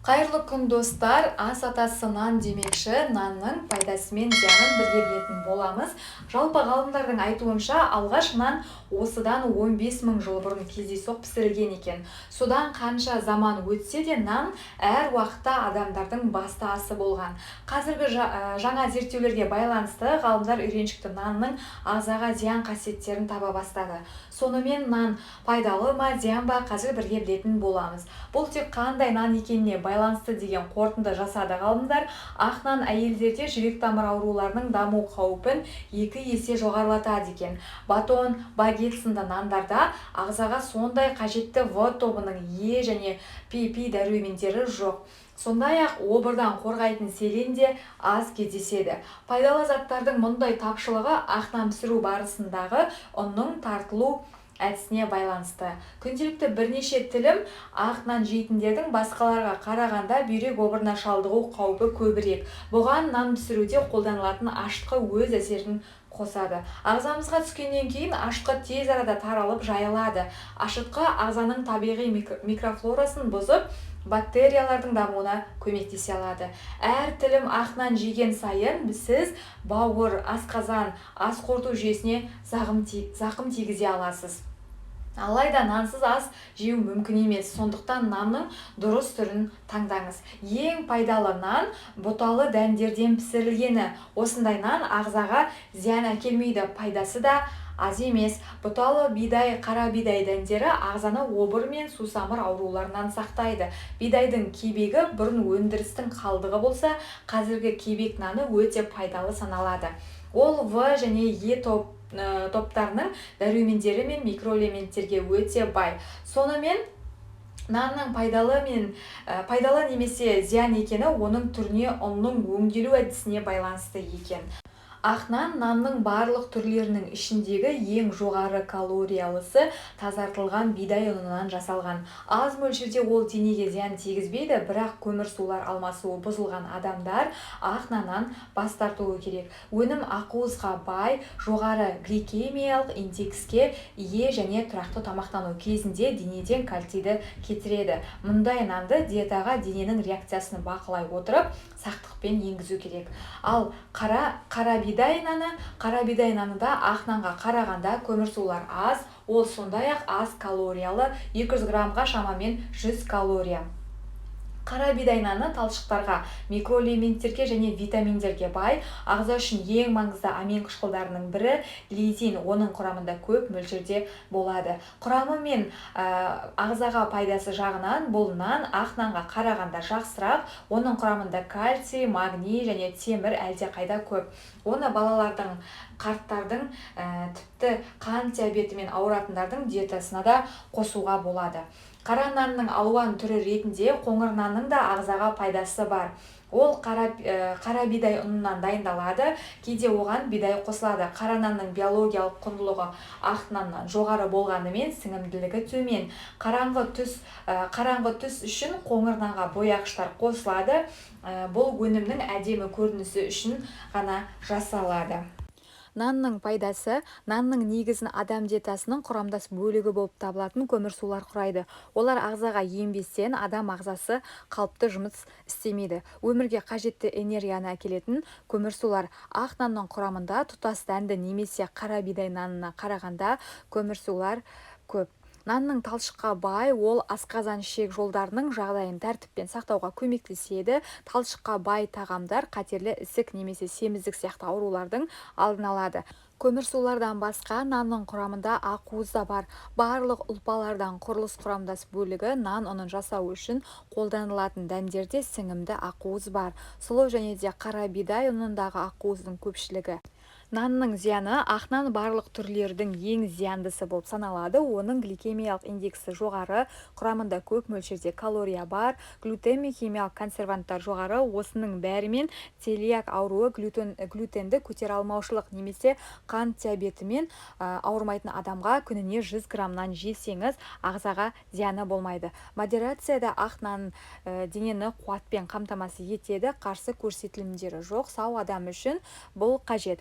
Қайырлы күн достар, ас атасы нан демекші, нанның пайдасы мен зиянын бірге білетін боламыз. Жалпы ғалымдардың айтуынша, алғаш нан осыдан 15 мың жыл бұрын кездейсоқ пісірілген екен. Содан қанша заман өтсе де нан әр уақытта адамдардың басты асы болған. Қазіргі жаңа зерттеулерге байланысты ғалымдар үйреншікті нанның ағзаға зиян қасиеттерін таба бастады. Сонымен нан пайдалы ма, зиян ба, қазір бірге білетін боламыз. Бұл тек қандай нан екеніне байланысты деген қорытынды жасады ғалымдар. Ақ нан әйелдерде жүрек тамыр ауруларының даму қаупін 2 есе жоғарылатады екен. Батон, багет сынды нандарда ағзаға сондай қажетті В тобының Е және ПП дәрумендері жоқ. Сондай-ақ обырдан қорғайтын селен де аз кездеседі. Пайдалы заттардың мұндай тапшылығы ақ нан пісіру барысындағы ұнның тартылу әдісіне байланысты. Күнделікті бірнеше тілім ақ нан жейтіндердің басқаларға қарағанда бүйрек обырына шалдығу қаупі көбірек. Бұған нан пісіруде қолданылатын ашытқы өз әсерін қосады. Ағзамызға түскеннен кейін ашытқы тез арада таралып жайылады. Ашытқы ағзаның табиғи микрофлорасын бұзып, бактериялардың дамуына көмектесе алады. Әр тілім ақ нан жеген сайын сіз бауыр, асқазан, ас қорыту жүйесіне зақым тигізе аласыз. Алайда нансыз ас жеу мүмкін емес, сондықтан нанның дұрыс түрін таңдаңыз. Ең пайдалы нан бұталы дәндерден пісірілгені. Осындай нан ағзаға зиян әкелмейді, пайдасы да аз емес. Бұталы бидай, қара бидай дәндері ағзаны обыр мен сусамыр ауруларынан сақтайды. Бидайдың кебегі бұрын өндірістің қалдығы болса, қазіргі кебек наны өте пайдалы саналады. Ол В және Е топтарының дәрумендері мен микроэлементтерге өте бай. Сонымен нанның пайдалы немесе зиян екені оның түріне, ұнның өңделу әдісіне байланысты екен. Ақ нанның барлық түрлерінің ішіндегі ең жоғары калориялысы тазартылған бидай ұнынан жасалған. Аз мөлшерде ол денеге зиян тигізбейді, бірақ көмірсулар алмасуы бұзылған адамдар ақ наннан бас тартуы керек. Өнім ақуызға бай, жоғары гликемиялық индекске ие және тұрақты тамақтану кезінде денеден кальцийді кетіреді. Мұндай нанды диетаға дененің реакциясын бақылай отырып, сақтықпен енгізу керек. Ал қара бидай нанында ақ нанға қарағанда көмірсулар аз, ол сондай-ақ аз калориялы, 200 граммға шамамен 100 калория. Қара бидай наны талшықтарға, микроэлементтерге және витаминдерге бай. Ағза үшін ең маңызды амин қышқылдарының бірі лизин, оның құрамында көп мөлшерде болады. Құрамы мен ағзаға пайдасы жағынан бұл нан ақ нанға қарағанда жақсырақ. Оның құрамында кальций, магний және темір әлдеқайда көп. Оны балалардың, қарттардың, тіпті қан диабетімен ауыратындардың диетасына да қосуға болады. Қара нанның алуан түрі ретінде қоңыр нанның да ағзаға пайдасы бар. Ол қара бидай ұнынан дайындалады, кейде оған бидай қосылады. Қара нанның биологиялық құндылығы ақ наннан жоғары болғанымен сіңімділігі төмен. Қараңғы түс үшін қоңыр нанға бояғыштар қосылады. Бұл өнімнің әдемі көрінісі үшін ғана жасалады. Нанның пайдасы, нанның негізін адам диетасының құрамдас бөлігі болып табылатын көмірсулар құрайды. Олар ағзаға енбестен адам ағзасы қалыпты жұмыс істемейді. Өмірге қажетті энергияны әкелетін көмірсулар ақ нанның құрамында тұтас дәнді немесе қара бидай нанына қарағанда көмірсулар көп. Нанның талшыққа бай, ол асқазан ішек жолдарының жағдайын тәртіппен сақтауға көмектеседі. Талшыққа бай тағамдар қатерлі ісік немесе семіздік сияқты аурулардың алдын алады. Көмірсулардан басқа нанның құрамында ақуыз да бар. Барлық ұлпалардан құрылыс құрамдас бөлігі нан ұнын жасау үшін қолданылатын дәндерде сіңімді ақуыз бар. Сұлы және де қара бидай ұнындағы ақуыздың көпшілігі. Нанның зияны, ақ нан барлық түрлердің ең зияндысы болып саналады. Оның гликемиялық индексі жоғары, құрамында көп мөлшерде калория бар, глютен мен химиялық консерванттар жоғары. Осының бәрімен целиак ауруы, глютенді көтере алмаушылық немесе қан диабетімен ауырмайтын адамға күніне 100 граммнан жесеңіз, ағзаға зияны болмайды. Модерацияда ақ нан денені қуатпен қамтамасыз етеді, қарсы көрсетілімдері жоқ, сау адам үшін бұл қажет.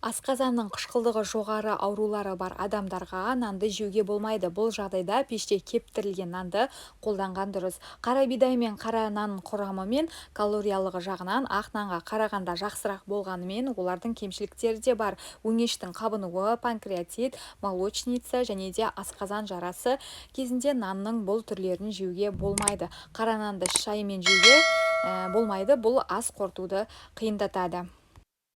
Асқазанның қышқылдығы жоғары аурулары бар адамдарға нанды жеуге болмайды. Бұл жағдайда пеште кептірілген нанды қолданған дұрыс. Қара бидай мен қара нан құрамы мен калориялығы жағынан ақ нанға қарағанда жақсырақ болғанымен, олардың кемшіліктері де бар. Өңештің қабынуы, панкреатит, молочница және де асқазан жарасы кезінде нанның бұл түрлерін жеуге болмайды. Қара нанды шаймен жеуге болмайды. Бұл ас қорытуды қиындатады.